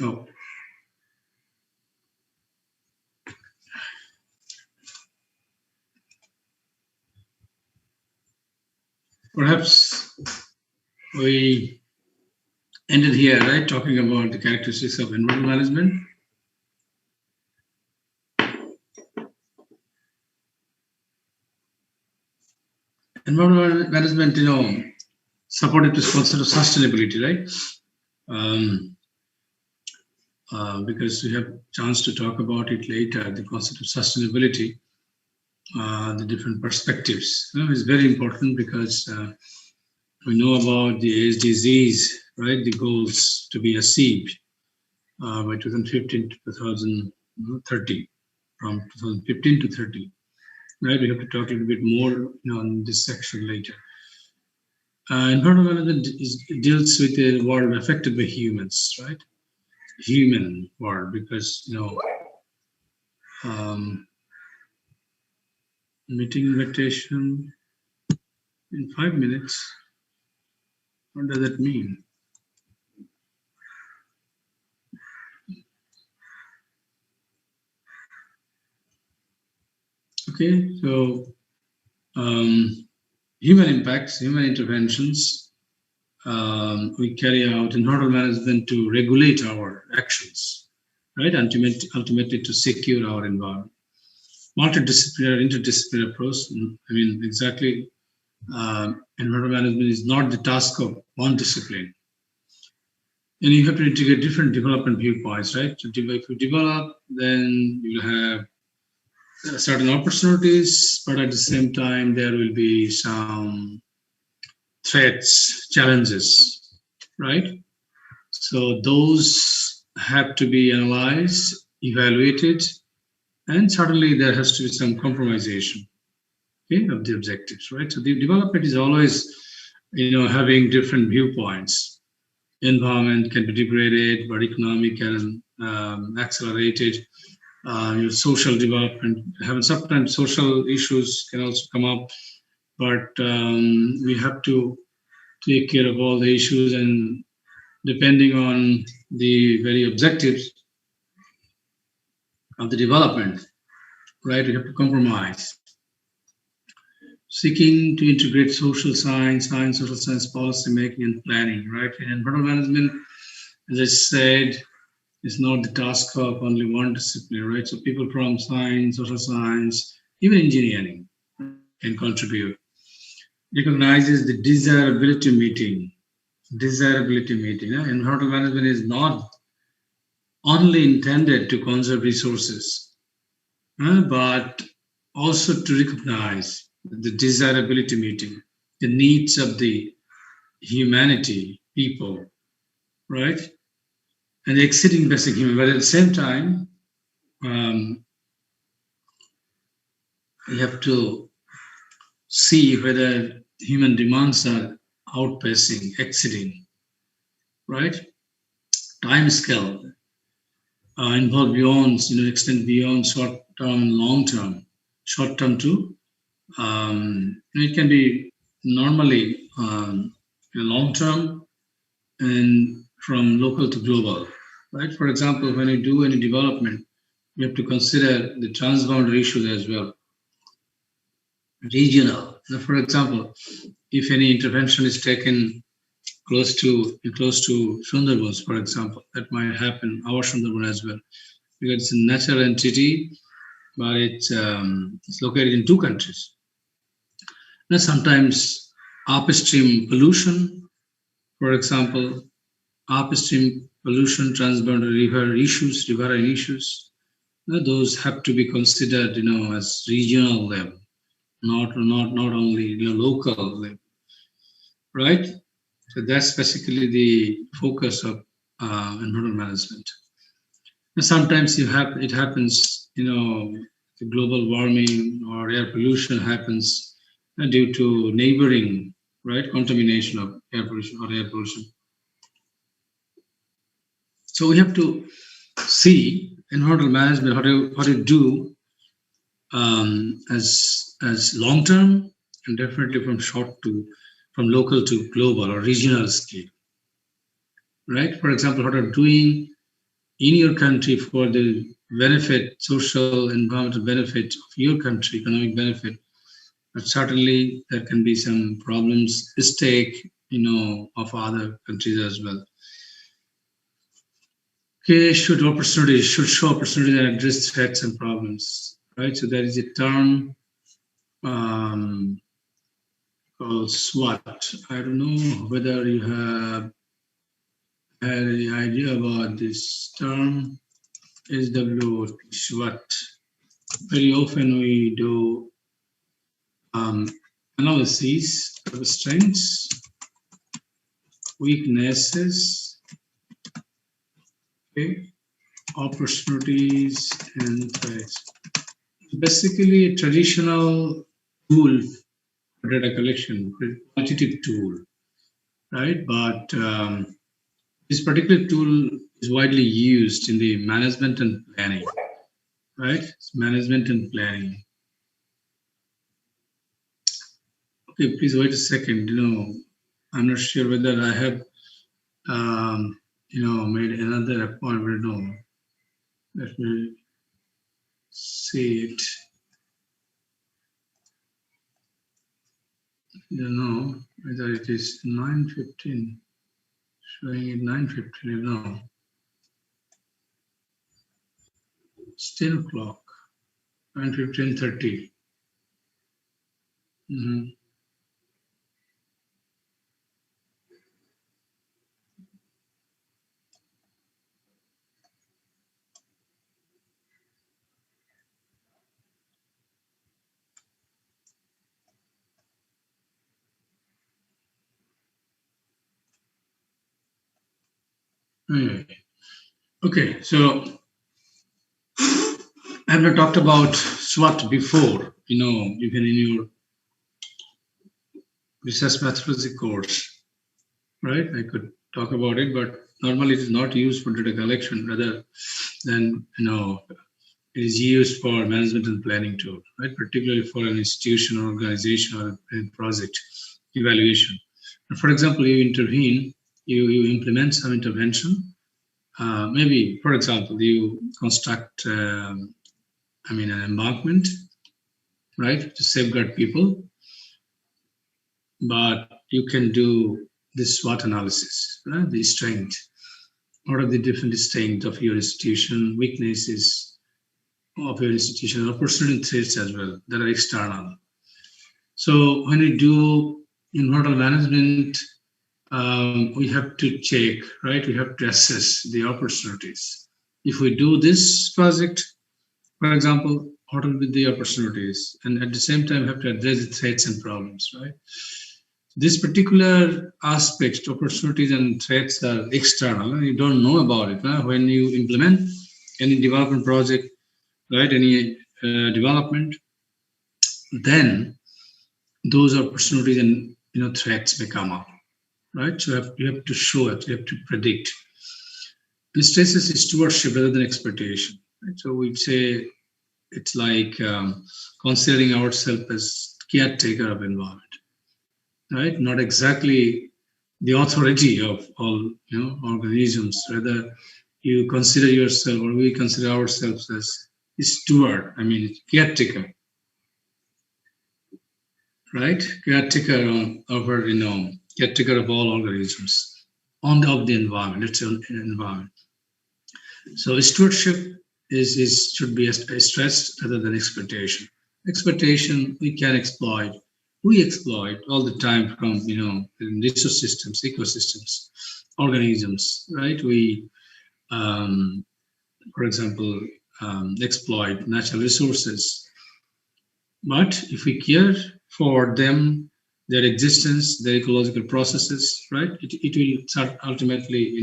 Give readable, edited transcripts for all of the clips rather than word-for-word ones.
Oh, perhaps we ended here, right? Talking about the characteristics of environmental management. Environmental management, supported this concept of sustainability, right? Um, because we have chance to talk about it later, the concept of sustainability, the different perspectives. Is very important because we know about the SDGs, right? The goals to be achieved by 2015 to 2030, from 2015 to 30. Right, we have to talk a little bit more on this section later. Environmental management deals with the world affected by humans, right? Human world, because um, meeting invitation in 5 minutes. What does that mean? Okay, so human impacts, human interventions. We carry out environmental management to regulate our actions, right? Ultimately to secure our environment. Multidisciplinary, interdisciplinary approach. I mean, exactly. Environmental management is not the task of one discipline, and you have to integrate different development viewpoints, right? So if you develop, then you have certain opportunities, but at the same time, there will be some threats, challenges, right? So those have to be analyzed, evaluated, and certainly there has to be some compromisation, okay, of the objectives, right? So the development is always, having different viewpoints. Environment can be degraded, but economic can accelerated. Social development, having sometimes social issues can also come up, but we have to take care of all the issues, and depending on the very objectives of the development, right, we have to compromise. Seeking to integrate social science policy making and planning, right? And environmental management, as I said, is not the task of only one discipline, right? So people from science, social science, even engineering can contribute. Recognizes the desirability meeting. Environmental management is not only intended to conserve resources, but also to recognize the desirability meeting, the needs of the humanity, people, right? And exceeding basic human, but at the same time, um, you have to see whether human demands are outpacing, exceeding, right? Time scale involve beyond, extend beyond short term and long term. Short term too. It can be normally long term and from local to global, right? For example, when you do any development, you have to consider the transboundary issues as well, regional. Now, for example, if any intervention is taken close to Sundarbans, for example, that might happen our Sundarban as well, because it's a natural entity, but it's located in two countries. Now, sometimes upstream pollution, for example, upstream pollution, transboundary river issues, riverine issues, those have to be considered, as regional level, not only local level, right? So that's basically the focus of environmental management. And sometimes it happens, the global warming or air pollution happens due to neighboring, right, contamination of air pollution or air pollution. So we have to see environmental management how to do as long term, and definitely from local to global or regional scale, right? For example, what are doing in your country for the benefit, social, environmental benefit of your country, economic benefit, but certainly there can be some problems, stake, of other countries as well. Okay, should show opportunities and address threats and problems, right? So there is a term um, called SWOT. I don't know whether you have had any idea about this term. SWOT, SWOT. Very often we do analysis of strengths, weaknesses, okay, opportunities, and threats. Basically, a traditional tool for data collection, quantitative tool, right? But this particular tool is widely used in the management and planning, right? It's management and planning. Okay, please wait a second. I'm not sure whether I have, made another appointment. No, let me see it. I don't know whether it is 9:15. Showing it 9:15. No, it's 10 o'clock. 9:15, 30. Anyway, okay, so I have not talked about SWOT before, even in your research methodology course, right? I could talk about it, but normally it is not used for data collection rather than, it is used for management and planning tool, right? Particularly for an institution or organization or a project evaluation. And for example, you intervene, you implement some intervention. Maybe, for example, you construct, an embankment, right, to safeguard people. But you can do this SWOT analysis, right? The strength. What are the different strengths of your institution, weaknesses of your institution, opportunity threats as well that are external. So when we do environmental management, we have to check, right? We have to assess the opportunities. If we do this project, for example, what will be the opportunities? And at the same time, we have to address the threats and problems, right? This particular aspect, opportunities and threats are external, and you don't know about it. Huh? When you implement any development project, right, any development, then those opportunities and threats may come up, right? So you have to show it, you have to predict. This stresses stewardship rather than exploitation. Right? So we'd say it's like considering ourselves as caretaker of environment, right? Not exactly the authority of all organisms. Rather, you consider yourself, or we consider ourselves as steward. Caretaker, right? Caretaker over caretaker of all organisms of the environment. It's an environment. So stewardship should be stressed rather than exploitation. Exploitation we can exploit. We exploit all the time from resource systems, ecosystems, organisms, right? We, for example, exploit natural resources. But if we care for them, their existence, their ecological processes, right? It will ultimately,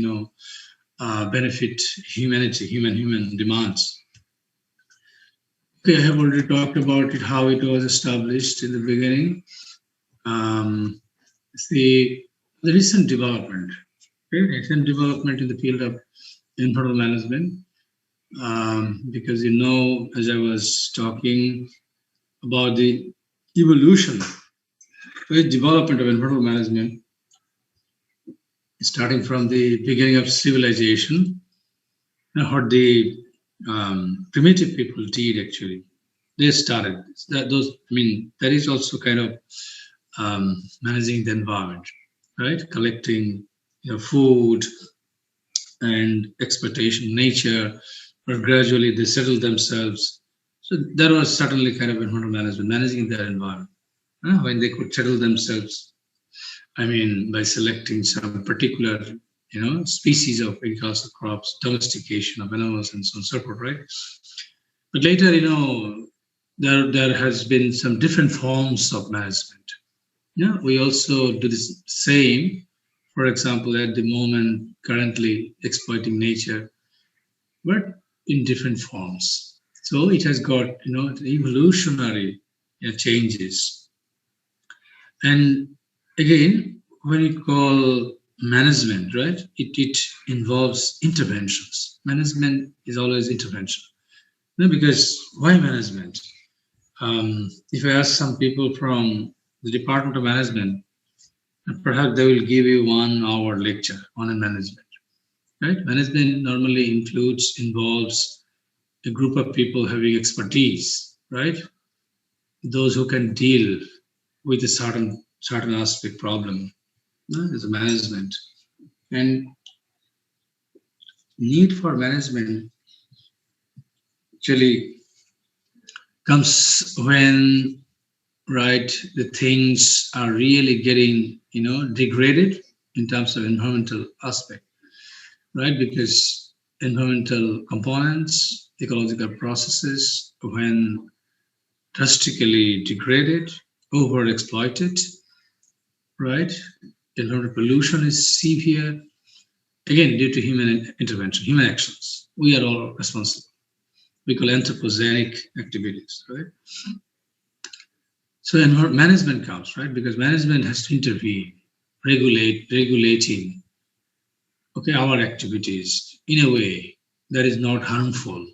benefit humanity, human demands. Okay, I have already talked about it, how it was established in the beginning. The recent development, okay, recent development in the field of environmental management, because as I was talking about the evolution, the development of environmental management, starting from the beginning of civilization, what the primitive people did actually. They started that those. I mean, that is also kind of managing the environment, right? Collecting food and exploitation, nature, but gradually they settle themselves. So there was certainly kind of environmental management, managing their environment. When they could settle themselves, I mean, by selecting some particular, species of agricultural crops, domestication of animals, and so on and so forth, right? But later, there has been some different forms of management. Yeah, we also do the same. For example, at the moment, currently exploiting nature, but in different forms. So it has got evolutionary changes. And again, when you call management, right, it involves interventions. Management is always intervention. Because why management? If I ask some people from the Department of Management, perhaps they will give you 1 hour lecture on a management. Right? Management normally involves a group of people having expertise, right? Those who can deal with a certain aspect problem. Is a management. And need for management actually comes when, right, the things are really getting degraded in terms of environmental aspect, right? Because environmental components, ecological processes, when drastically degraded, over exploited, right? Environmental pollution is severe, again due to human intervention, human actions. We are all responsible. We call anthropogenic activities, right? So management comes, right? Because management has to intervene, regulating, okay, our activities in a way that is not harmful.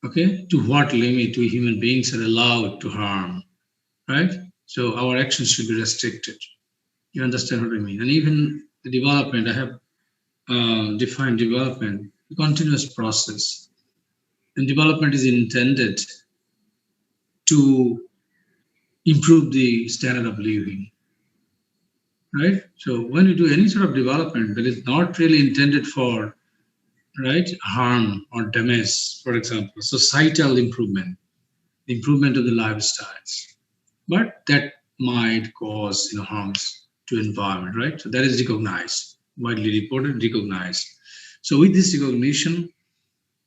Okay, to what limit we human beings are allowed to harm, right? So our actions should be restricted. You understand what I mean? And even the development, I have defined development, a continuous process. And development is intended to improve the standard of living, right? So when you do any sort of development that is not really intended for, right, harm or damage, for example, societal improvement, the improvement of the lifestyles, but that might cause harms to environment, right? So that is recognized, widely reported, recognized. So with this recognition,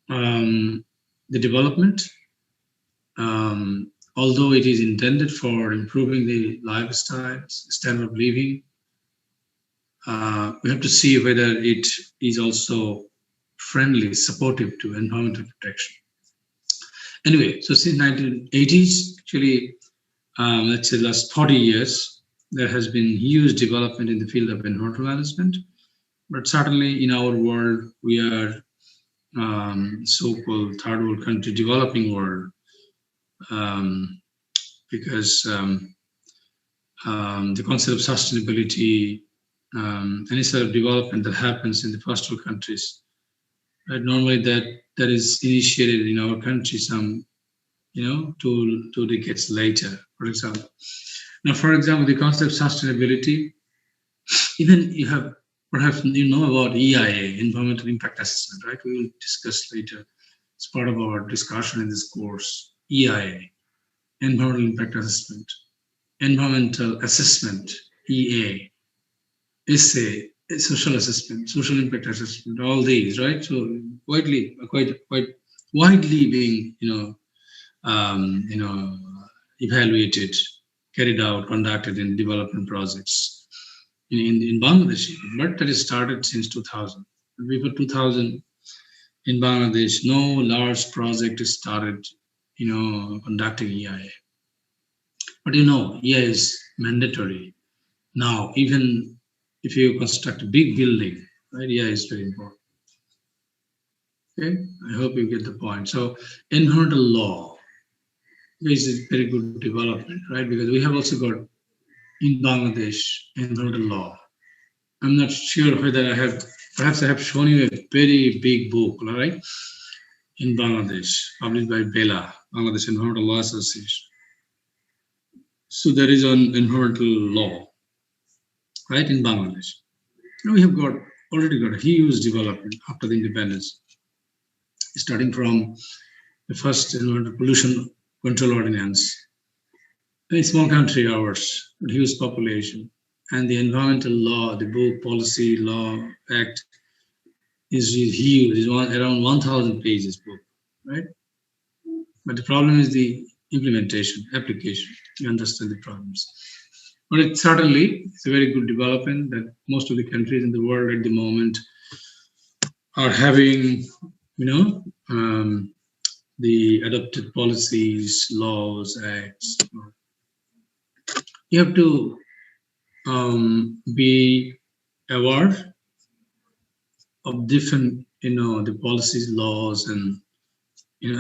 the development, although it is intended for improving the lifestyles, standard of living, we have to see whether it is also friendly, supportive to environmental protection. Anyway, so since 1980s, actually, let's say last 40 years, there has been huge development in the field of environmental management. But certainly in our world, we are so-called third world country, developing world, because the concept of sustainability, any sort of development that happens in the first world countries, right, normally that is initiated in our country some, 2 decades later, for example. Now, for example, the concept of sustainability, even you have perhaps about EIA, Environmental Impact Assessment, right? We will discuss later. It's part of our discussion in this course. EIA, Environmental Impact Assessment, Environmental Assessment, EA, SA, Social Assessment, Social Impact Assessment, all these, right? So quite widely being, evaluated, carried out, conducted in development projects in Bangladesh, but that is started since 2000. Before 2000, in Bangladesh, no large project is started, conducting EIA. But EIA is mandatory now. Even if you construct a big building, right, EIA is very important. Okay, I hope you get the point. So environmental law is a very good development, right? Because we have also got in Bangladesh environmental law. I'm not sure whether I have Perhaps I have shown you a very big book, all right, in Bangladesh, published by BELA, Bangladesh Environmental Law Association. So there is an environmental law, right, in Bangladesh. Now we have already got a huge development after the independence, starting from the first environmental pollution control ordinance. A small country, ours, but huge population, and the environmental law, the book Policy Law Act, is huge. It's around 1,000 pages book, right? But the problem is the implementation, application. You understand the problems. But it's a very good development that most of the countries in the world at the moment are having, the adopted policies, laws, acts. You have to be aware of different, the policies, laws, and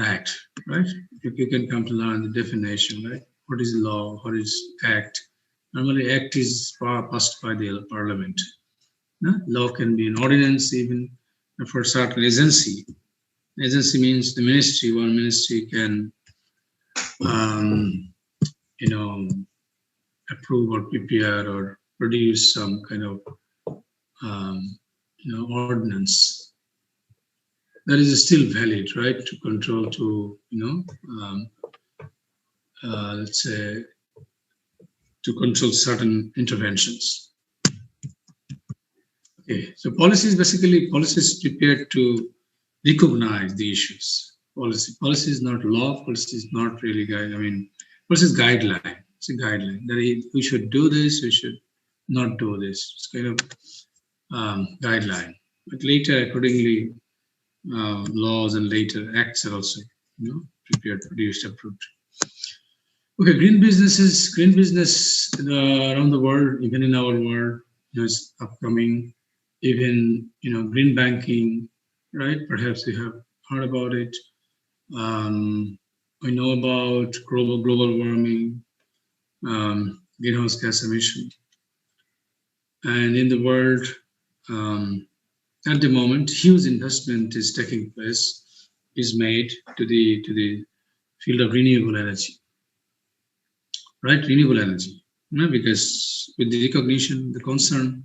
act, right? You can come to learn the definition, right? What is law? What is act? Normally, act is passed by the parliament. Law can be an ordinance, even for a certain agency. Agency means the ministry. One ministry can, approve or prepare or produce some kind of, ordinance that is still valid, right? To control, let's say, to control certain interventions. Okay, so policy is prepared to recognize the issues. Policy is not law. Policy is not really guide. Policy is guideline. It's a guideline that we should do this. We should not do this. It's kind of guideline. But later, accordingly, laws and later acts are also, prepared, produced, approved. Okay, green business around the world, even in our world, is upcoming. Even green banking, right? Perhaps you have heard about it. We know about global warming, greenhouse gas emission, and in the world, at the moment, huge investment is taking place, is made to the field of renewable energy. Right, renewable energy, because with the recognition, the concern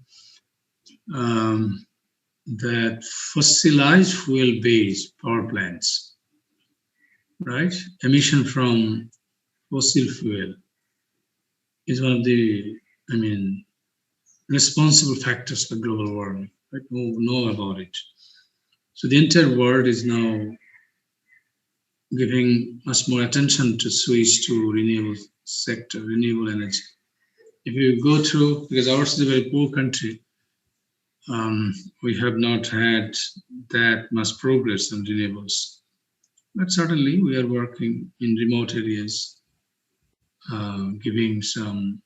that fossilized fuel-based power plants, right, emission from fossil fuel is one of the, responsible factors for global warming. Right, we know about it. So the entire world is now giving much more attention to switch to renewable sector, renewable energy. If you go through, because ours is a very poor country, we have not had that much progress on renewables. But certainly we are working in remote areas, giving some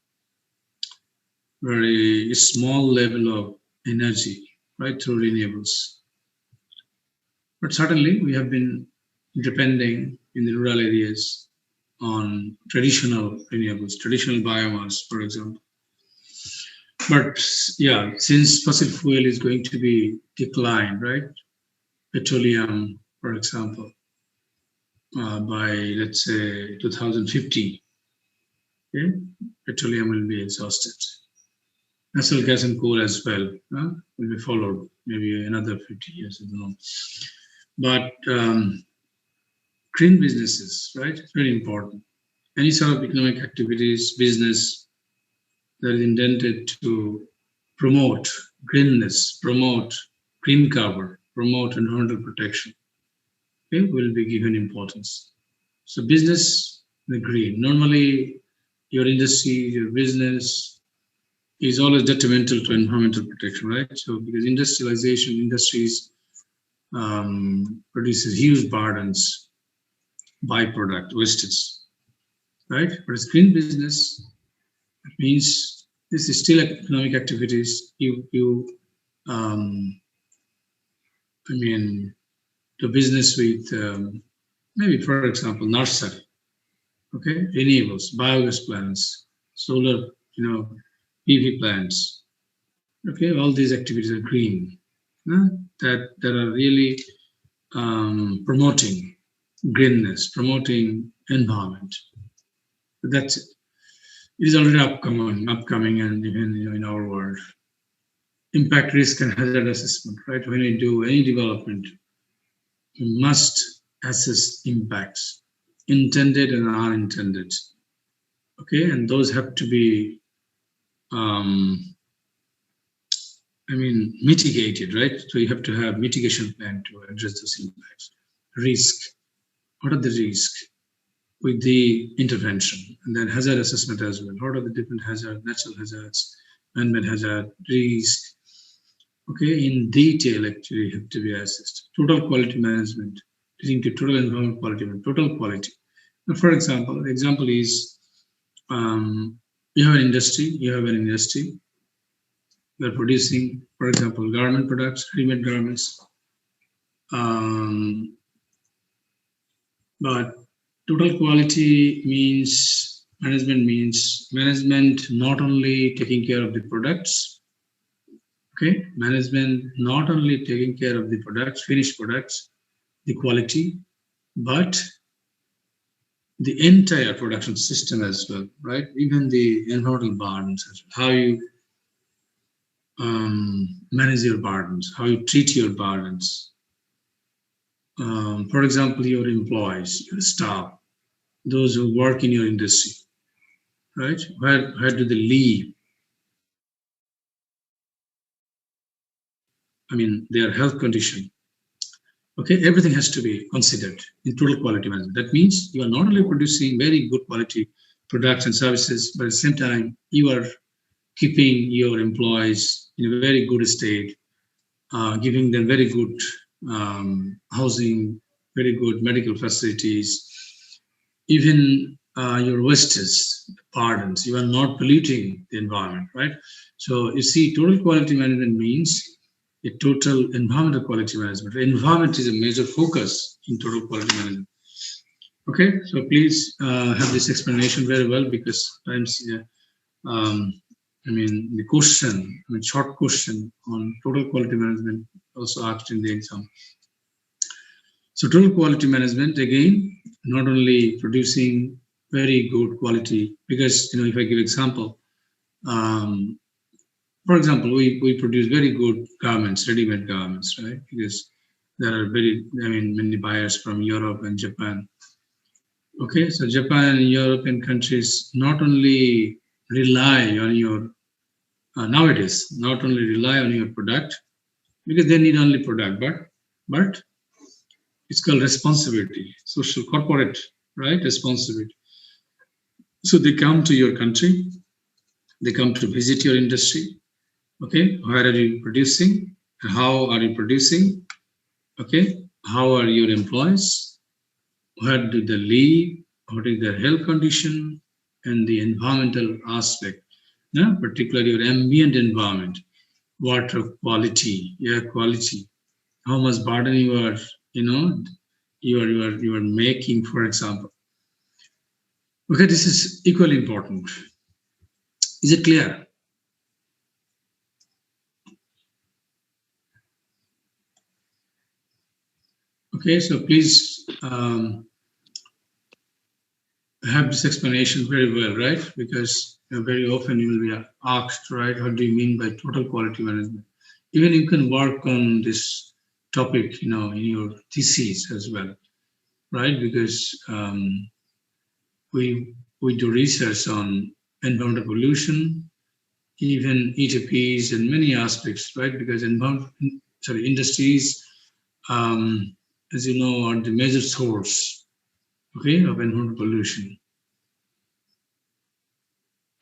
very small level of energy, right, through renewables. But certainly we have been depending in the rural areas on traditional renewables, traditional biomass, for example. But yeah, since fossil fuel is going to be declined, right? Petroleum, for example, by let's say 2050, okay, petroleum will be exhausted. Natural gas and coal as well will be followed, maybe another 50 years, I don't know. But green businesses, right? Very important. Any sort of economic activities, business that is intended to promote greenness, promote green cover, promote environmental protection, okay, will be given importance. So business, the green. Normally, your industry, your business is always detrimental to environmental protection, right? So because industrialization, industries produces huge burdens, byproduct, wastage, right? But it's green business, it means this is still economic activities. You do business with maybe, for example, nursery, okay, renewables, biogas plants, solar, PV plants, okay, all these activities are green. that are really promoting greenness, promoting environment. That's it. It is already upcoming, and even in our world. Impact, risk, and hazard assessment. Right, when we do any development, we must assess impacts, intended and unintended. Okay, and those have to be, mitigated, right? So you have to have mitigation plan to address those impacts. Risk. What are the risks with the intervention? And then hazard assessment as well. What are the different hazards, natural hazards, man-made hazard, risk? Okay, in detail, actually, have to be assessed. Total quality management, leading to total environment quality, total quality. Now, for example, the example is you have an industry, you are producing, for example, garment products, ready-made garments. But total quality means management not only taking care of the products, okay, management not only taking care of the products, finished products, the quality, but the entire production system as well, right? Even the environmental burdens, how you manage your burdens, how you treat your burdens. For example, your employees, your staff, those who work in your industry, right? Where do they live? Their health condition. Okay, everything has to be considered in total quality management. That means you are not only producing very good quality products and services, but at the same time, you are keeping your employees in a very good state, giving them very good housing, very good medical facilities, even your wastes, burdens, you are not polluting the environment, right? So you see, total quality management means a total environmental quality management. Environment is a major focus in total quality management. Okay, so please have this explanation very well, because times, the question, short question on total quality management also asked in the exam. So total quality management, again, not only producing very good quality, because, if I give example, for example, we produce very good garments, ready-made garments, right? Because there are many buyers from Europe and Japan. Okay, so Japan and European countries not only rely on your, nowadays, not only rely on your product, because they need only product, but it's called responsibility, social corporate, right? Responsibility. So they come to your country, they come to visit your industry. Okay, where are you producing? How are you producing? Okay, how are your employees? Where do they live? What is their health condition? And the environmental aspect, particularly your ambient environment, water quality, air quality, how much burden you are, you are making, for example. Okay, this is equally important. Is it clear? Okay, so please have this explanation very well, right? Because very often you will be asked, right, what do you mean by total quality management? Even you can work on this topic, in your thesis as well, right? Because we do research on environmental pollution, even ETPs and many aspects, right? Because industries, as you know, are the major source, okay, of environmental pollution.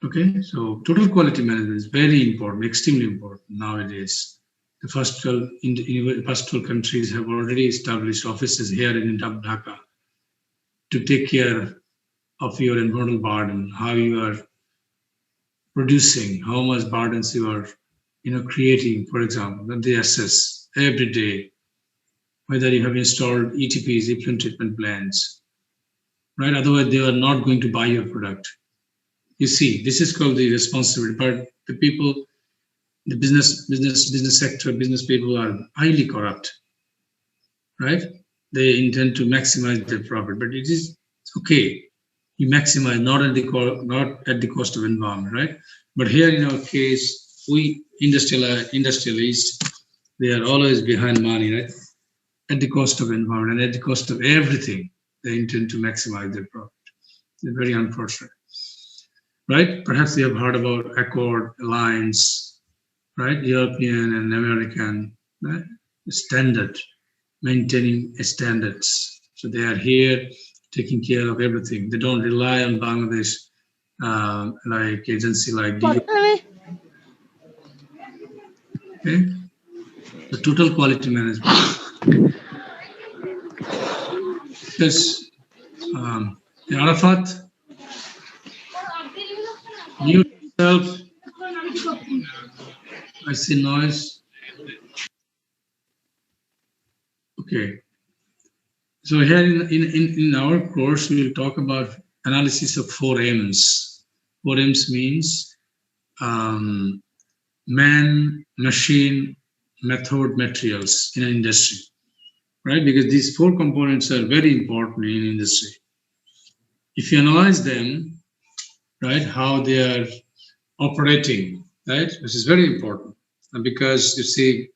Okay, so total quality management is very important, extremely important nowadays. The first 12 countries have already established offices here in Dhaka to take care of your environmental burden, how you are producing, how much burdens you are, creating, for example, that they assess every day, whether you have installed ETPs, effluent treatment plants, right? Otherwise, they are not going to buy your product. You see, this is called the responsibility, but the people the business sector, business people are highly corrupt, right? They intend to maximize their profit, but it is okay. You maximize not at the cost of environment, right? But here in our case, we industrialists, they are always behind money, right? At the cost of environment and at the cost of everything, they intend to maximize their profit. It's very unfortunate, right? Perhaps you have heard about Accord, Alliance, right? European and American, right? Standard, maintaining standards. So they are here taking care of everything. They don't rely on Bangladesh like agency like DO. Okay, the total quality management. Yes, Arafat, mute yourself. I see noise. Okay. So here in our course, we will talk about analysis of 4 M's. 4 M's means man, machine, method, materials in an industry, right? Because these 4 components are very important in industry. If you analyze them, right, how they are operating, right, which is very important, because you see,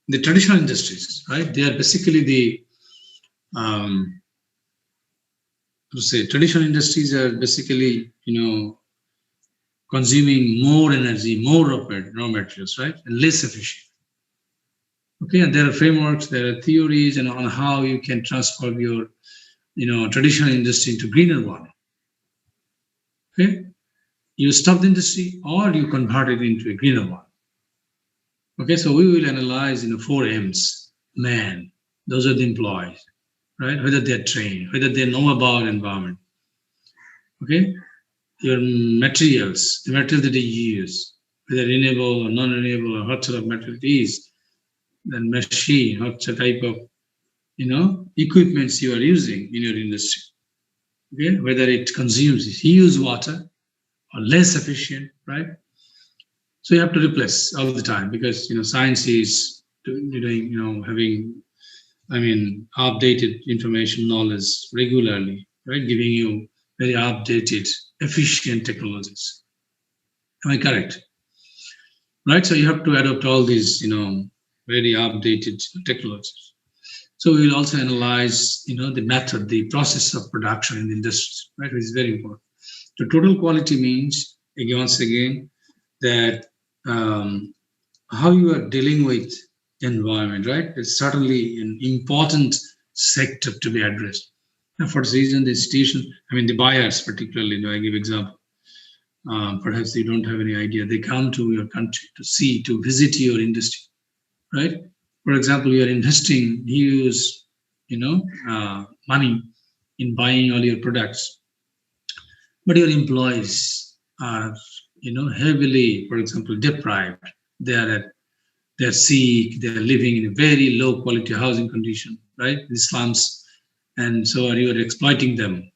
the traditional industries, right, they are basically the traditional industries are basically, consuming more energy, more raw materials, right, and less efficient. Okay, and there are frameworks, there are theories, and on how you can transform your, traditional industry into greener one. Okay, you stop the industry or you convert it into a greener one. Okay, so we will analyze 4 M's. Man, those are the employees, right? Whether they're trained, whether they know about environment. Okay, your materials, the material that they use, whether renewable or non-renewable or what sort of material it is, then machine, what type of equipments you are using in your industry. Okay, whether it consumes huge water or less efficient, right? So you have to replace all the time, because science is having updated information, knowledge regularly, right? Giving you very updated, efficient technologies. Am I correct? Right. So you have to adopt all these very updated technologies. So we will also analyze the method, the process of production in the industry, right? Which is very important. The total quality means, once again, that how you are dealing with environment, right? It's certainly an important sector to be addressed. And for this reason, the institution, the buyers particularly, I give example. Perhaps you don't have any idea. They come to your country to visit your industry, right? For example, you are investing huge, money in buying all your products, but your employees are, heavily, for example, deprived. They're sick. They're living in a very low quality housing condition, right? The slums, and so you are exploiting them,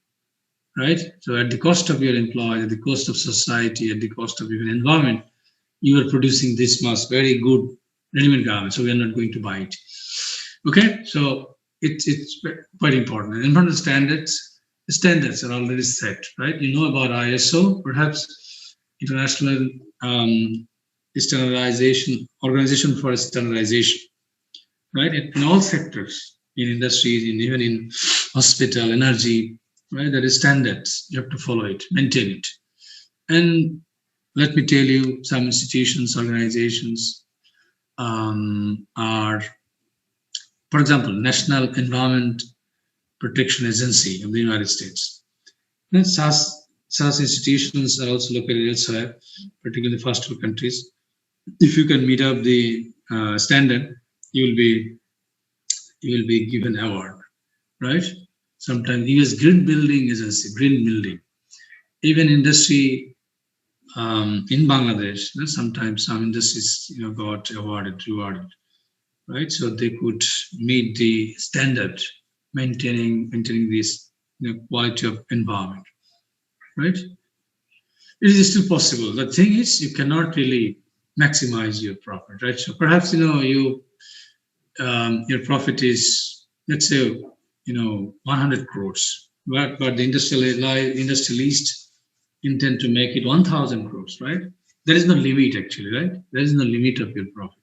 right? So at the cost of your employees, at the cost of society, at the cost of even environment, you are producing this much very good ready-made garment. So we are not going to buy it. Okay, so it's quite important. And environmental standards are already set, right? You know about ISO, perhaps International Standardization Organization for Standardization, right? In all sectors, in industries, even in hospital, energy, right? There is standards. You have to follow it, maintain it. And let me tell you, some institutions, organizations are, for example, National Environment Protection Agency of the United States. And such institutions are also located elsewhere, particularly in the first world countries. If you can meet up the standard, you will be given award, right? Sometimes US Green Building Agency, green building. Even industry in Bangladesh, sometimes some industries got rewarded, right? So they could meet the standard, maintaining this quality of environment, right? it is still possible. The thing is, you cannot really maximize your profit, right? So perhaps your profit is, let's say, 100 crores, but the industrialist intend to make it 1,000 crores, right? There is no limit actually, right? There is no limit of your profit.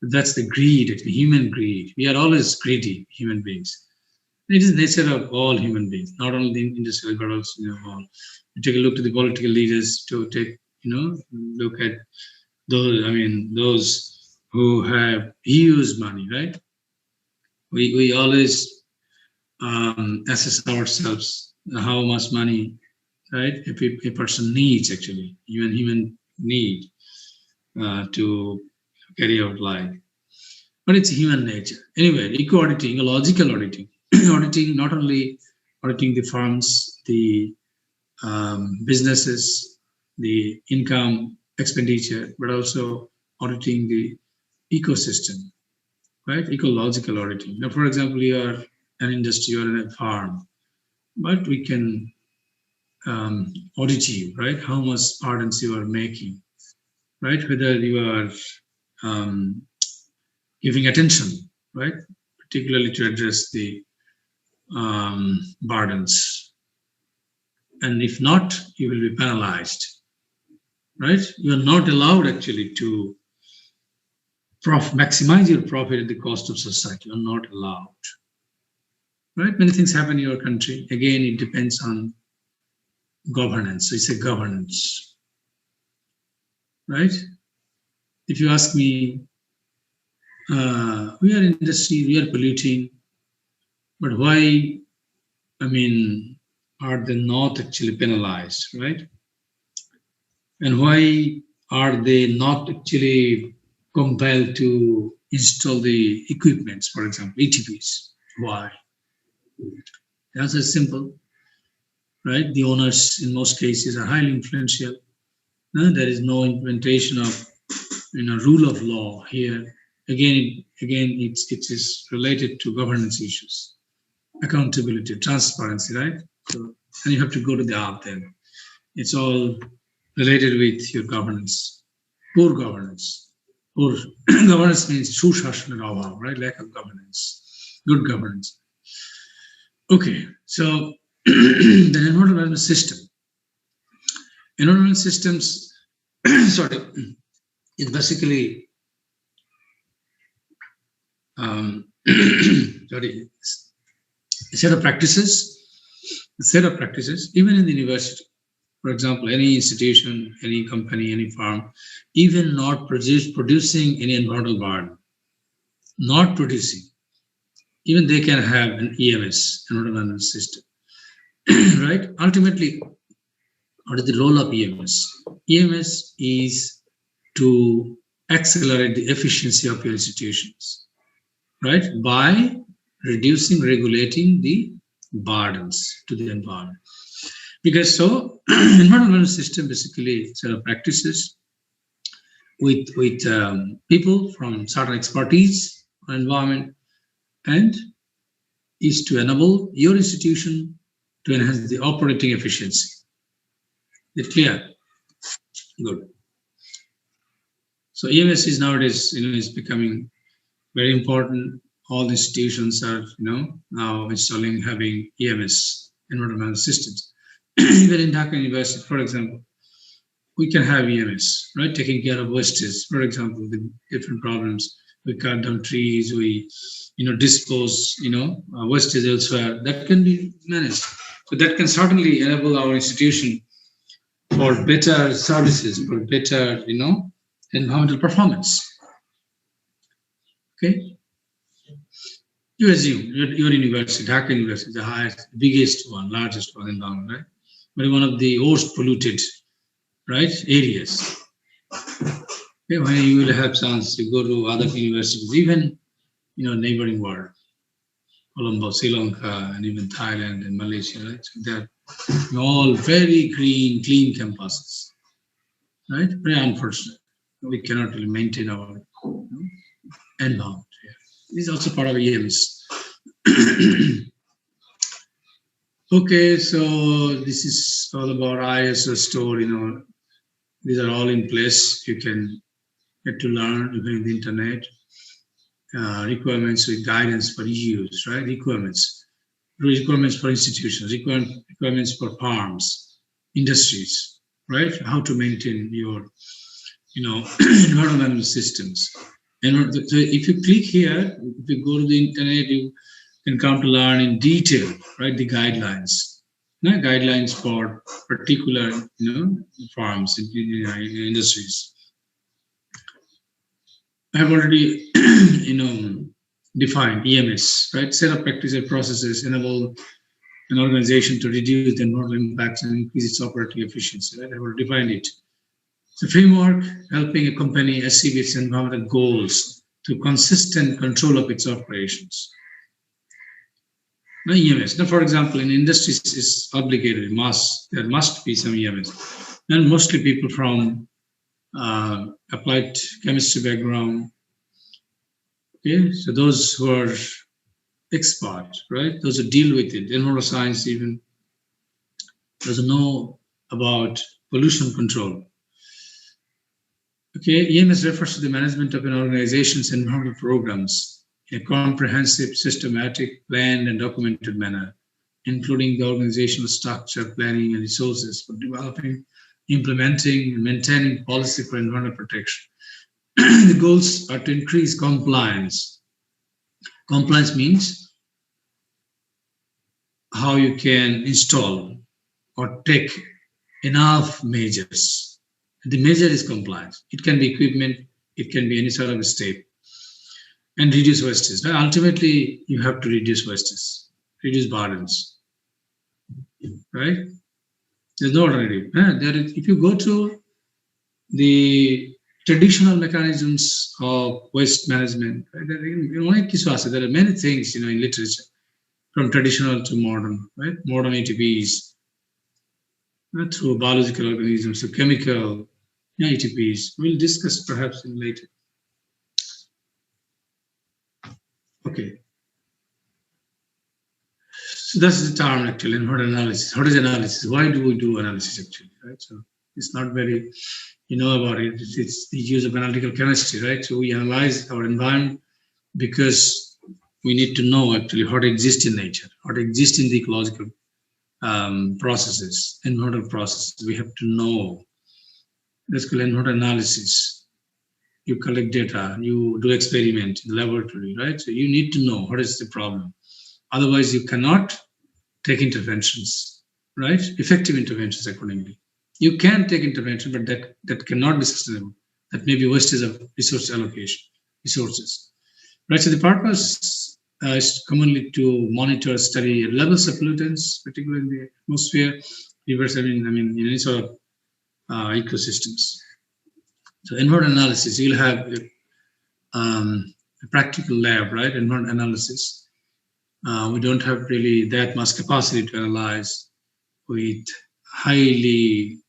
That's the greed, the human greed. We are always greedy human beings. It is nature of all human beings, not only the industrial, but also all. You take a look to the political leaders, to take look at those who have huge money, right? We always assess ourselves how much money, right? A person needs actually, even human need to carry out life. But it's human nature. Anyway, eco-auditing, ecological auditing, auditing, not only auditing the firms, the businesses, the income, expenditure, but also auditing the ecosystem, right? Ecological auditing. Now, for example, you are an industry or a farm, but we can audit you, right? How much pardons you are making, right? Whether you are giving attention, right? Particularly to address the burdens. And if not, you will be penalized, right? You are not allowed actually to maximize your profit at the cost of society. You are not allowed, right? Many things happen in your country. Again, it depends on governance. So it's a governance, right? If you ask me, we are in industry, we are polluting, but why, are they not actually penalized, right? And why are they not actually compelled to install the equipments, for example, ETPs? Why? The answer is simple, right? The owners in most cases are highly influential. There is no implementation of rule of law here. Again, it is related to governance issues, accountability, transparency, right? So, and you have to go to the art then. It's all related with your governance. Poor governance. Poor governance means sushasana abhav, right? Lack of governance. Good governance. Okay, so the environmental management system. Environmental systems, sorry, it's basically sorry, a set of practices, even in the university. For example, any institution, any company, any firm, even not producing any environmental burden, not producing, even they can have an EMS, environmental management system, right? Ultimately, what is the role of EMS? EMS is to accelerate the efficiency of your institutions, right? By regulating the burdens to the environment. Because so, environmental system basically set of practices with people from certain expertise on environment, and is to enable your institution to enhance the operating efficiency. Is it clear? Good. So EMS is nowadays, is becoming very important. All the institutions are, now installing, having EMS, environmental systems. Even in Dhaka University, for example, we can have EMS, right? Taking care of wastes, for example, the different problems. We cut down trees, we, dispose, wastes elsewhere. That can be managed. So that can certainly enable our institution for better services, for better, environmental performance. Okay. You assume your university, Dhaka University, is the highest, biggest one, largest one in Bangladesh, right? But one of the most polluted, right, areas. Okay, when you will have chance to go to other universities, even neighboring world, Colombo, Sri Lanka, and even Thailand and Malaysia, right? So they're all very green, clean campuses, right? Very unfortunate. We cannot really maintain our environment. Yeah. This is also part of EMS. Okay, so this is all about ISO store. These are all in place. You can get to learn using the internet. Requirements with guidance for EUs, right? Requirements for institutions, requirements for farms, industries, right? How to maintain your, environmental systems. And so if you click here, if you go to the internet, you can come to learn in detail, right? The guidelines, guidelines for particular, farms, industries. I have already, defined EMS, right? Set up practices, processes, enable an organization to reduce the environmental impacts and increase its operating efficiency, right? I have defined it. It's a framework helping a company achieve its environmental goals through consistent control of its operations. Now, EMS. Now, for example, in industries, is obligated, there must be some EMS. And mostly people from applied chemistry background. Okay, so those who are expert, right? Those who deal with it, environmental science even, those who know about pollution control. Okay, EMS refers to the management of an organization's environmental programs in a comprehensive, systematic, planned, and documented manner, including the organizational structure, planning, and resources for developing, implementing, and maintaining policy for environmental protection. The goals are to increase compliance. Compliance means how you can install or take enough measures. The measure is compliance. It can be equipment, it can be any sort of a step. And reduce wastes. Now, ultimately, you have to reduce wastes, reduce burdens, right? There's no alternative. If you go to the traditional mechanisms of waste management, right? There are many things, in literature, from traditional to modern, right? Modern ATPs, through biological organisms, to chemical ATPs. We'll discuss perhaps in later. Okay. So that's the term actually, environmental analysis. What is analysis? Why do we do analysis actually, right? So it's not very, about it. It's the use of analytical chemistry, right? So we analyze our environment because we need to know actually what exists in nature, what exists in the ecological processes, environmental processes. We have to know. That's called environmental analysis. You collect data, you do experiment in the laboratory, right? So you need to know what is the problem. Otherwise, you cannot take interventions, right? Effective interventions accordingly. You can take intervention, but that cannot be sustainable. That may be wastage of resource allocation, resources, right? So the purpose is commonly to monitor, study levels of pollutants, particularly in the atmosphere, rivers, in any sort of ecosystems. So environmental analysis, you'll have a practical lab, right? Environmental analysis. We don't have really that much capacity to analyze with highly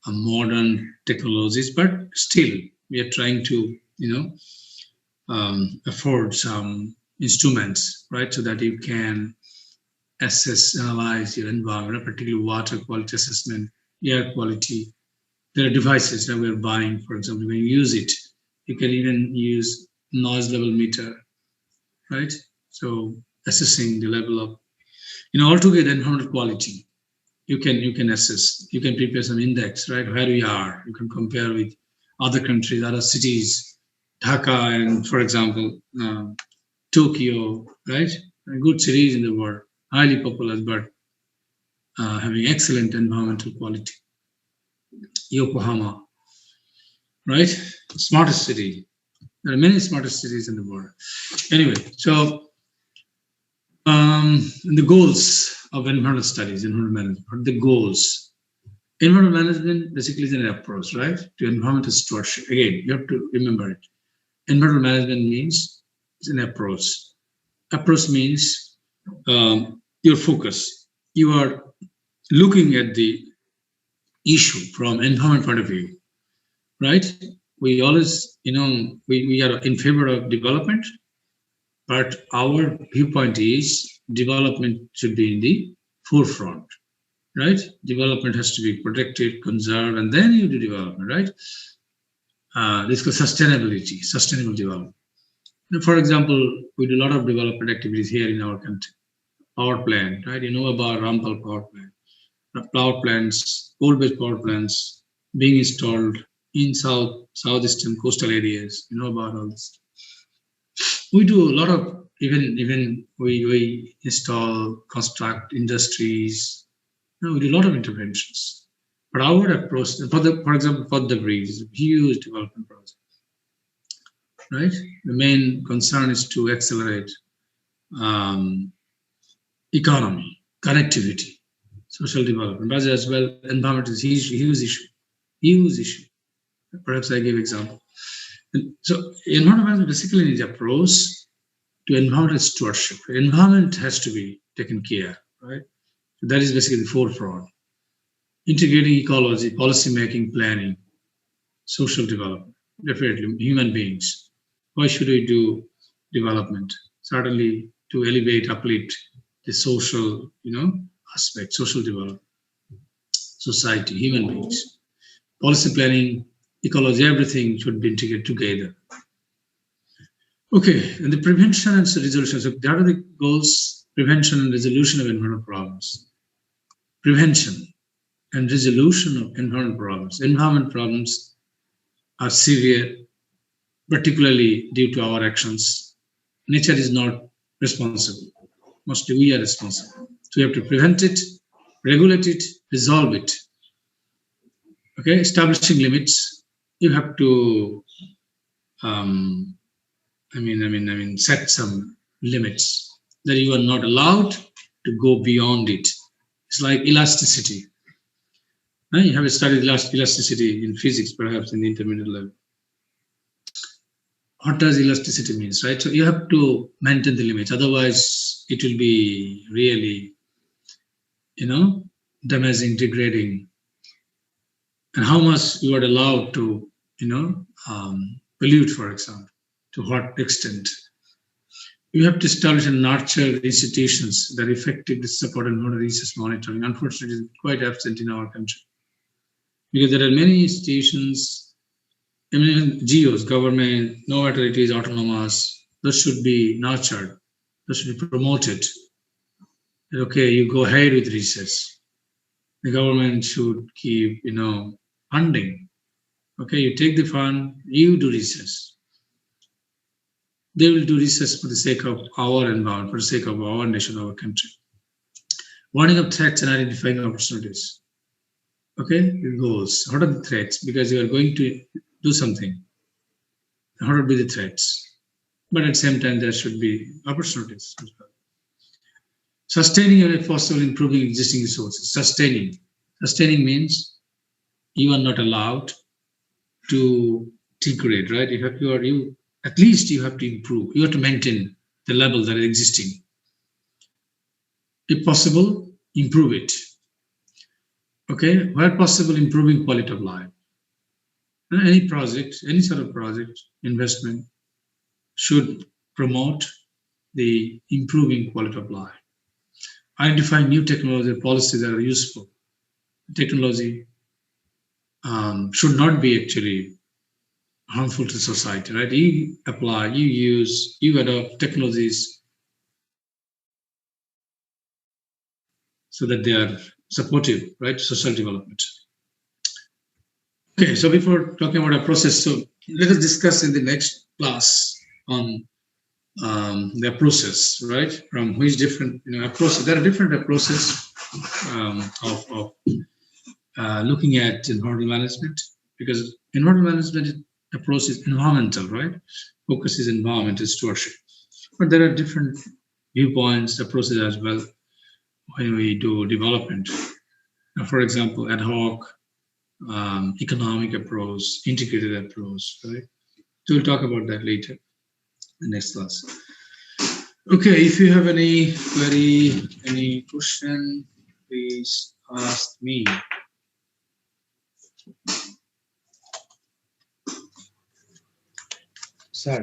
modern technologies, but still we are trying to, afford some instruments, right? So that you can assess, analyze your environment, particularly water quality assessment, air quality. There are devices that we're buying, for example, when you use it, you can even use noise level meter, right? So assessing the level of, altogether environmental quality, you can assess, you can prepare some index, right? Where we are, you can compare with other countries, other cities, Dhaka and, for example, Tokyo, right? Good cities in the world, highly populous, but having excellent environmental quality. Yokohama, right? Smartest city. There are many smartest cities in the world. Anyway, so the goals of environmental studies, environmental management. What are the goals? Environmental management basically is an approach, right, to environmental stewardship. Again, you have to remember it. Environmental management means it's an approach. Approach means your focus. You are looking at the issue from environment point of view, right? We always, we are in favor of development, but our viewpoint is development should be in the forefront, right? Development has to be protected, conserved, and then you do development, right? This is called sustainability, sustainable development. For example, we do a lot of development activities here in our country. Power plant, right? You know about Rampal power plant. Power plants, coal-based power plants being installed in southeastern coastal areas. You know about all this. We do a lot of even we install, construct industries. We do a lot of interventions. But our approach, for example, Padma is a huge development project. Right? The main concern is to accelerate economy, connectivity, social development, but as well, environment is a huge issue. Perhaps I give example. And so environment basically needs approach to environmental stewardship. Environment has to be taken care, right? So that is basically the forefront. Integrating ecology, policy making, planning, social development, definitely human beings. Why should we do development? Certainly to elevate, uplift the social, aspect, social development, society, human beings. Policy planning, ecology, everything should be integrated together. Okay, and the prevention and resolution. So that are the goals: prevention and resolution of environmental problems. Prevention and resolution of environmental problems. Environment problems are severe, particularly due to our actions. Nature is not responsible. Mostly we are responsible. So we have to prevent it, regulate it, resolve it. Okay, establishing limits. You have to, set some limits that you are not allowed to go beyond it. It's like elasticity. You have studied elasticity in physics, perhaps in the intermediate level. What does elasticity means, right? So you have to maintain the limits, otherwise it will be really, damaging, degrading. And how much you are allowed to, pollute, for example, to what extent. You have to establish and nurture institutions that effectively support environmental research monitoring. Unfortunately, it's quite absent in our country. Because there are many institutions, even GOs, government, no matter it is autonomous, those should be nurtured, those should be promoted. Okay, you go ahead with research. The government should keep, funding. Okay, you take the fund, you do research. They will do research for the sake of our environment, for the sake of our nation, our country. Warning of threats and identifying opportunities. Okay, it goes. What are the threats? Because you are going to do something. What would be the threats? But at the same time, there should be opportunities as well. Sustaining and if possible, improving existing resources. Sustaining means you are not allowed to degrade, right? At least you have to improve. You have to maintain the level that is existing. If possible, improve it. Okay, where possible, improving quality of life. Any project, any sort of project, investment should promote the improving quality of life. Identifying new technology policies that are useful. Technology should not be actually harmful to society, right? You apply, you use, you adopt technologies so that they are supportive, right? Social development. Okay, so before talking about a process, so let us discuss in the next class on the process, right? From which different approaches. There are different approaches of looking at environmental management, because environmental management approach is environmental, right? Focus is environmental stewardship. But there are different viewpoints, approaches as well when we do development. For example, ad hoc, economic approach, integrated approach, right? So we'll talk about that later in the next class. Okay, if you have any query, any question, please ask me. Sir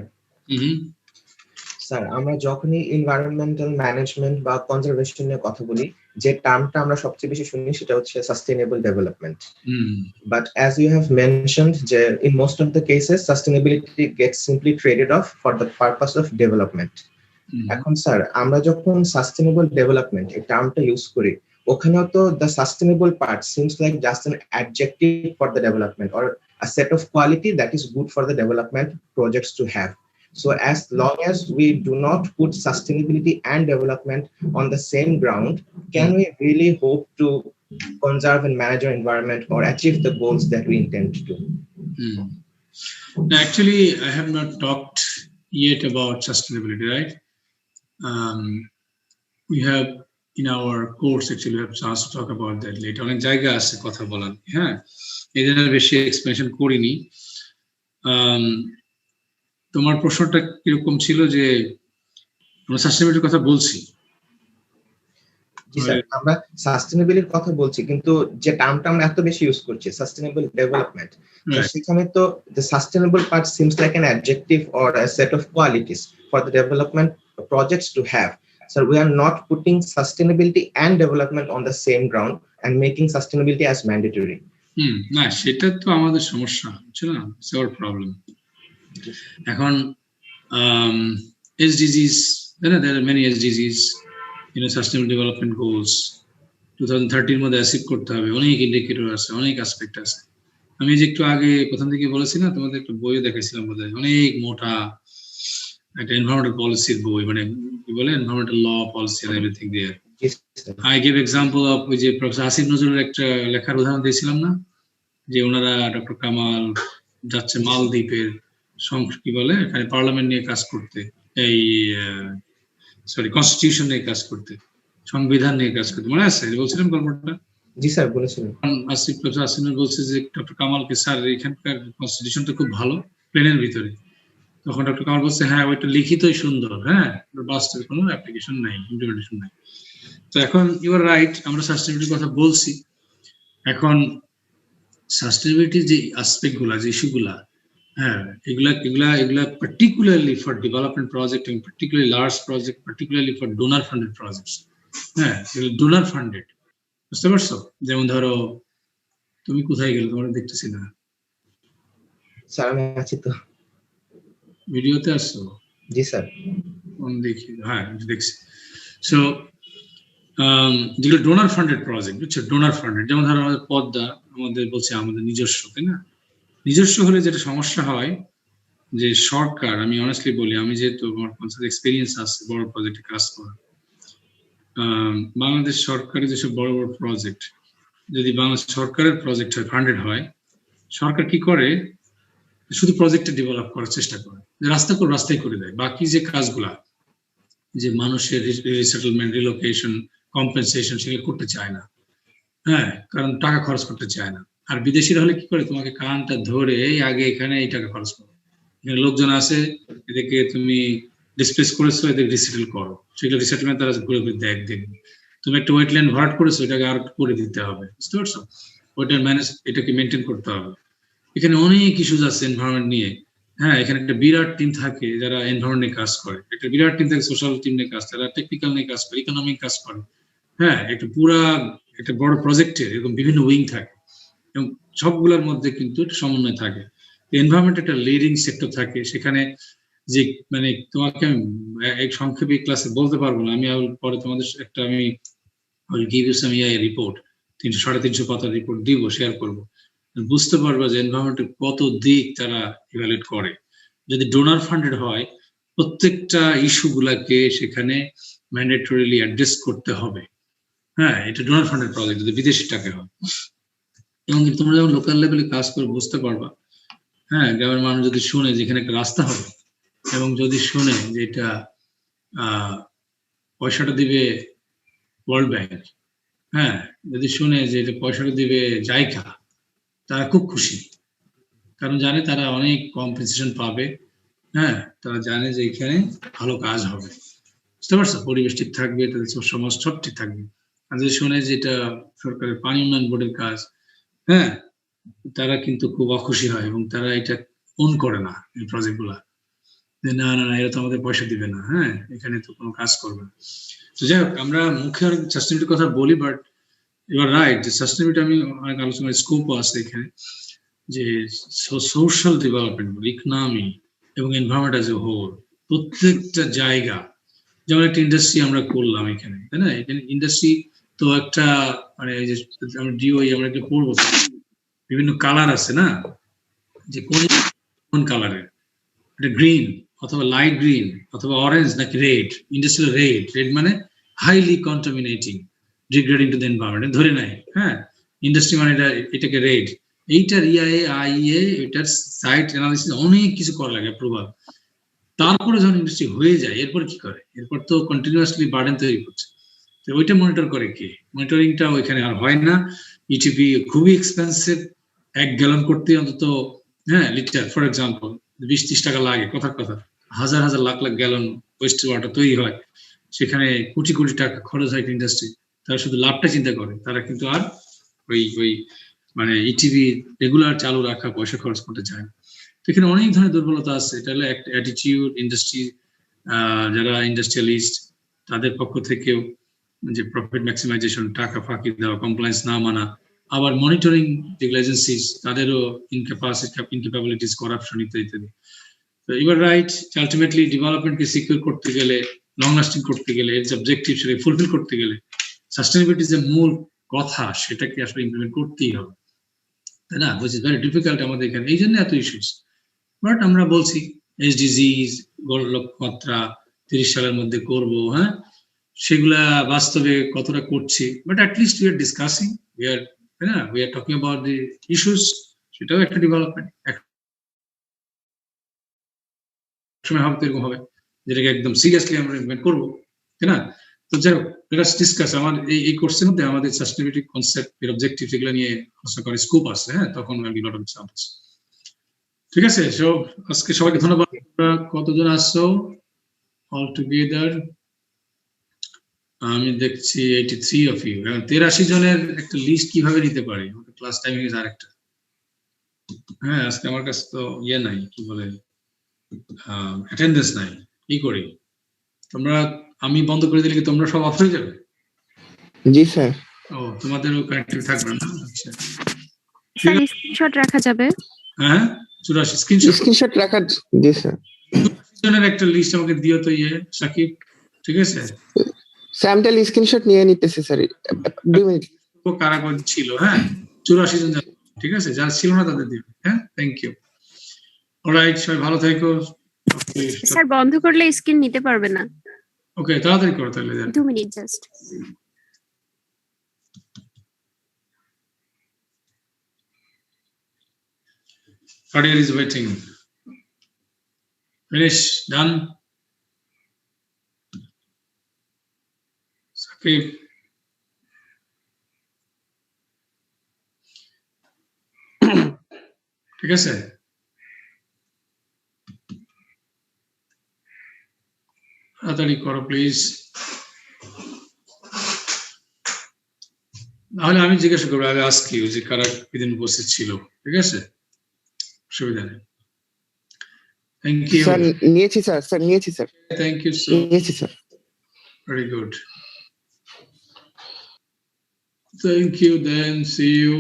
sir আমরা যখনই environmental management বা conservation নিয়ে কথা বলি যে টার্মটা আমরা সবচেয়ে বেশি শুনি সেটা হচ্ছে sustainable development. Hmm But as you have mentioned, in most of the cases, sustainability gets simply traded off for the purpose of development. হুম এখন স্যার আমরা যখন সাস্টেনেবল ডেভেলপমেন্ট এই টার্মটা ইউজ করি, ওখানেও তো the sustainable part seems like just an adjective for the development or a set of quality that is good for the development projects to have. So as long as we do not put sustainability and development on the same ground, can we really hope to conserve and manage our environment or achieve the goals that we intend to? hmm. Now, actually, I have not talked yet about sustainability, right? We have in our course actually we have chance to talk about that later. অনেক জায়গা আছে কথা বলার, হ্যাঁ, এই জন্য বেশি explanation করিনি। তোমার প্রশ্নটা কিরকম ছিল যে আমরা সাস্টেনেবিলিটির কথা বলছি? জি স্যার, আমরা সাস্টেনেবিলিটির কথা বলছি, কিন্তু যে টার্মটা আমরা এত বেশি ইউজ করছি সাস্টেনেবল ডেভেলপমেন্ট, সেখানে তো the sustainable part seems like an adjective or a set of qualities for the development projects to have. So we are not putting sustainability and development on the same ground and making sustainability as mandatory. না, সেটা তো আমাদের সমস্যা হচ্ছে না, it's our problem. এখন SDGs, there are many SDGs, sustainable development goals 2030 মধ্যে achieve করতে হবে, অনেক ইন্ডিকেটর আছে, অনেক অ্যাসপেক্ট আছে। আমি যে একটু আগে প্রথম থেকে বলেছি না, তোমাদের একটা বইও দেখাইছিলাম বোধহয়, অনেক মোটা একটা এনভায়রনমেন্টাল পলিসির বই, মানে কি বলে environmental law policy and everything there. I give example of ওই যে প্রফেসর আসিফ নজরুলের একটা লেখার উদাহরণ দিয়েছিলাম না, যে ওনারা ডক্টর কামাল যাচ্ছে মালদ্বীপের কি বলে এখানে পার্লামেন্ট নিয়ে কাজ করতে, এই কনস্টিটিউশন নিয়ে কাজ করতে, সংবিধান নিয়ে কাজ করতে, মনে আছে বলছিলাম গল্পটা? জি স্যার, বলেছিলেন। আসিফ প্রফেসর আসিফ বলছে যে ডক্টর কামালকে, স্যার এখানকার কনস্টিটিউশনটা খুব ভালো প্লেনের ভিতরে। তখন ডক্টর কামাল বলছে, হ্যাঁ ওইটা লিখিতই সুন্দর, হ্যাঁ বাস্তবে কোনো অ্যাপ্লিকেশন নাই, ইমপ্লিমেন্টেশন নাই। তো এখন ইউ আর রাইট, আমরা সাস্টেনেবিলিটির কথা বলছি। এখন সাস্টেনেবিলিটির যে অ্যাসপেক্ট গুলা, যে ইস্যুগুলা, হ্যাঁ এগুলা পার্টিকুলারলি ফর ডেভেলপমেন্ট প্রজেক্ট এবং particularly large project, particularly for donor funded projects, হ্যাঁ ডোনার ফান্ডেড, বুঝতে পারছো? যেমন ধরো তুমি কোথায় গেলে, তোমার দেখতেছি না। স্যার আমি আছি তো। ভিডিওতে আসছো? জি স্যার। দেখি, হ্যাঁ দেখছি। সো যেগুলো ডোনার ফান্ডেড প্রজেক্ট, বুঝছো, ডোনার ফান্ডেড, যেমন ধরো আমাদের পদ্মা, আমাদের বলছে আমাদের নিজস্ব, তাই না? নিজস্ব হলে যেটা সমস্যা হয় যে সরকার, আমি অনেস্টলি বলি, আমি যেহেতু আমার এক্সপিরিয়েন্স আছে বড় প্রজেক্টে কাজ করা, বাংলাদেশ সরকারের যেসব বড় বড় প্রজেক্ট, যদি বাংলাদেশ সরকারের প্রজেক্ট হয়, ফান্ডেড হয়, সরকার কি করে, শুধু প্রজেক্টে ডেভেলপ করার চেষ্টা করে, রাস্তাই করে দেয়, বাকি যে কাজগুলা, যে মানুষের রিসেটেলমেন্ট, রিলোকেশন, কম্পেনসেশন, সেগুলো করতে চায় না, হ্যাঁ, কারণ টাকা খরচ করতে চায় না। আর বিদেশিরা হলে কি করে, তোমাকে কানটা ধরে এই আগে এখানে এই টাকা খরচ করো, এখানে লোকজন আছে, এদেরকে তুমি ডিসপ্লেস করেছো, এদের রিসেটেল করো, সেগুলো রিসেটেলমেন্ট তারা ঘুরে ঘুরে দেখ দেখবে। তুমি একটা ওয়েটল্যান্ড ভরাট করেছো, এটাকে আর করে দিতে হবে, বুঝতে পারছো? ওইটার ম্যানেজ, এটাকে মেনটেন করতে হবে। এখানে অনেক ইস্যুস আছে এনভায়রনমেন্ট নিয়ে, হ্যাঁ, এখানে একটা বিরাট টিম থাকে যারা এনভায়রনমেন্ট নিয়ে কাজ করে, একটা বিরাট টিম থাকে সোশ্যাল টিম নিয়ে কাজ, তারা টেকনিক্যাল নিয়ে কাজ করে, ইকোনমিক কাজ করে, হ্যাঁ, একটা বড় প্রজেক্টের এরকম বিভিন্ন উইং থাকে এবং সবগুলোর মধ্যে কিন্তু সমন্বয় থাকে। এনভায়রনমেন্ট একটা লিডিং সেক্টর থাকে, সেখানে যে মানে তোমাকে আমি এক সংক্ষেপে ক্লাসে বলতে পারবো না, আমি পরে তোমাদের একটা আমি গিভ ইউ সাম রিপোর্ট, 300-350 পাতার রিপোর্ট দিব, শেয়ার করবো, বুঝতে পারবা যে এনভায়রনমেন্টের কত দিক তারা ইভ্যালুয়েট করে। যদি ডোনার ফান্ডেড হয়, প্রত্যেকটা ইস্যু গুলাকে সেখানে ম্যান্ডেটরিলি অ্যাড্রেস করতে হবে, হ্যাঁ, এটা ডোনার ফান্ডেড প্রজেক্ট যদি বিদেশি টাকা হয়। এবং তোমরা যখন লোকাল লেভেলে কাজ করে বুঝতে পারবা, হ্যাঁ, গ্রামের মানুষ যদি শুনে যে এখানে একটা রাস্তা হবে, এবং যদি শুনে যে এটা পয়সাটা দিবে ওয়ার্ল্ড ব্যাংক, হ্যাঁ, যদি শুনে যে এটা পয়সাটা দিবে জাইকা, তারা খুব খুশি, কারণ জানে তারা অনেক কম্পেনসেশন পাবে, হ্যাঁ, তারা জানে যে এখানে ভালো কাজ হবে, বুঝতে পারছো? পরিবেশ ঠিক থাকবে, তাদের সমাজ সব ঠিক থাকবে। আর যদি শুনে যে এটা সরকারের পানি উন্নয়ন বোর্ডের কাজ, হ্যাঁ, তারা কিন্তু খুব অখুশি হয় এবং তারা এটা ওন করে না এই প্রজেক্ট গুলা। যে না না না, এরা তো আমাদের পয়সা দিবে না, হ্যাঁ, এখানে তো কোনো কাজ করবে না। তো যাই হোক, আমরা মুখে অনেক সাস্টেনেবিলিটির কথা বলি, বাট ইউ আর রাইট, যে সাস্টেনেবিলিটি আমি অনেক আলোচনার স্কোপও আছে এখানে, যে সোশ্যাল ডেভেলপমেন্ট, ইকোনমি এবং এনভায়রনমেন্ট অ্যাজ এ হোল, প্রত্যেকটা জায়গা, যেমন একটা ইন্ডাস্ট্রি আমরা করলাম এখানে, তাই না? এখানে ইন্ডাস্ট্রি তো একটা মানে এই যে আমরা ডিওই আমরা একটা পড়বো, বিভিন্ন কালার আছে না, যে কোন কালারের, এটা গ্রিন অথবা লাইট গ্রিন অথবা অরেঞ্জ নাকি রেড, ইন্ডাস্ট্রিয়াল রেড মানে highly কন্টামিনেটিং, degrading to the environment, ধরে নেয়, হ্যাঁ, ইন্ডাস্ট্রি মানে এটাকে রেড, এইটার আইএ এটার সাইট অ্যানালিসিস অনেক কিছু করা লাগে, অ্যাপ্রুভাল। তারপরে যখন ইন্ডাস্ট্রি হয়ে যায়, এরপর কি করে? এরপর তো কন্টিনিউয়াসলি বার্ডেন তৈরি করছে, তো ওইটা মনিটর করে কে? মনিটরিংটা ওইখানে আর হয় না। ইটিপি খুবই এক্সপেন্সিভ, 1 গ্যালন করতে অন্তত, হ্যাঁ, লিটার ফর এক্সাম্পল 20-30 টাকা লাগে, কথার কথা, হাজার হাজার lakh lakh gallon West water তৈরি হয়, সেখানে কোটি কোটি টাকা খরচ হয় ইন্ডাস্ট্রি। তারা শুধু লাভটা চিন্তা করে, তারা কিন্তু আর ওই মানে ইটিভি রেগুলার চালু রাখা, পয়সা খরচ করতে চায় না। তো এখানে অনেক ধরনের দুর্বলতা আছে। এটা হলো একটা অ্যাটিটিউড, ইন্ডাস্ট্রি যারা ইন্ডাস্ট্রিয়ালিস্ট তাদের পক্ষ থেকেও, যে প্রফিট ম্যাক্সিমাইজেশন, টাকা ফাঁকি দেওয়া, কমপ্লায়েন্স না মানা, আবার মনিটরিং যেগুলো এজেন্সিস তাদেরও ইনক্যাপাবিলিটিস, করাপশন ইত্যাদি। তো ইউ আর রাইট, আলটিমেটলি ডেভেলপমেন্টকে সিকিউর করতে গেলে, লং লাস্টিং করতে গেলে, এর যে অবজেক্টিভ সেটা ফুলফিল করতে গেলে সাস্টেনেবিলিটি যে মূল কথা, সেটাকে আসলে ইমপ্লিমেন্ট করতেই হবে, তাই না? হুইচ ইজ ভেরি ডিফিকাল্ট আমাদের এখানে, এই জন্য এত ইস্যুস। বাট আমরা বলছি এসডিজিজ, লক্ষ্যমাত্রা 30 সালের মধ্যে করব, হ্যাঁ, সেগুলা বাস্তবে কতটা করছি, but at least we are discussing, we are talking about the issues, সেটাও একটা ডেভেলপমেন্ট। এক সময় হবে এরকম হবে, যেটাকে একদম সিরিয়াসলি আমরা ইমপ্লিমেন্ট করবো, তাই না? তো যাই হোক, লেটস ডিসকাস। আমার এই কোর্সের মধ্যে আমাদের সাস্টেনেবিলিটি কনসেপ্ট, এর অবজেক্টিভ, এগুলো নিয়ে আলোচনা করার স্কোপ আছে, হ্যাঁ, তখন আমি লট অফ এক্সাম্পলস। ঠিক আছে, সো আজকে সবাইকে ধন্যবাদ। কতজন আসছো অল টুগেদার? আমি দেখছি 83 অফ ইউ। 83 জনের একটা লিস্ট কিভাবে নিতে পারি? ক্লাস টাইমিং ইজ আরেকটা। হ্যাঁ, আজকে আমার কাছে তো ইয়ে নাই, কি বলে, অ্যাটেন্ডেন্স নাই, কি করি? তোমরা, আমি বন্ধ করে দিলে কি তোমরা সব অফ হয়ে যাবে? জি স্যার। ও, তোমাদেরও কানেক্টিভ থাকবে না? আচ্ছা, স্যার স্ক্রিনশট রাখা যাবে? হ্যাঁ, 84 স্ক্রিনশট রাখা, জি স্যার। জনের একটা লিস্ট আমাকে দিও তো, সাকিব, ঠিক আছে? স্যামটাল স্ক্রিনশট নিয়ে নিতেছে স্যার, 2 মিনিট। কারা কোন ছিল? হ্যাঁ, 84 জন, ঠিক আছে, যারা ছিল না তাদের দিবে। হ্যাঁ, থ্যাংক ইউ। অলরাইট, সবাই ভালো থেকো। স্যার বন্ধ করলে স্ক্রিন নিতে পারবে না। ওকে, তাড়াতাড়ি করো তাহলে। 2 minute just. Audio is waiting. Finish, done. Sakib. ঠিক আছে, তাড়াতাড়ি করো প্লিজ, নাহলে আমি জিজ্ঞাসা করবো আগে, আজকে যে কারা এদিন উপস্থিত ছিল। ঠিক আছে, সুবিধা নেই। Thank you sir. নিয়েছি স্যার, নিয়েছি স্যার। থ্যাংক ইউ সো, নিয়েছি sir. Very good, thank you, then see you.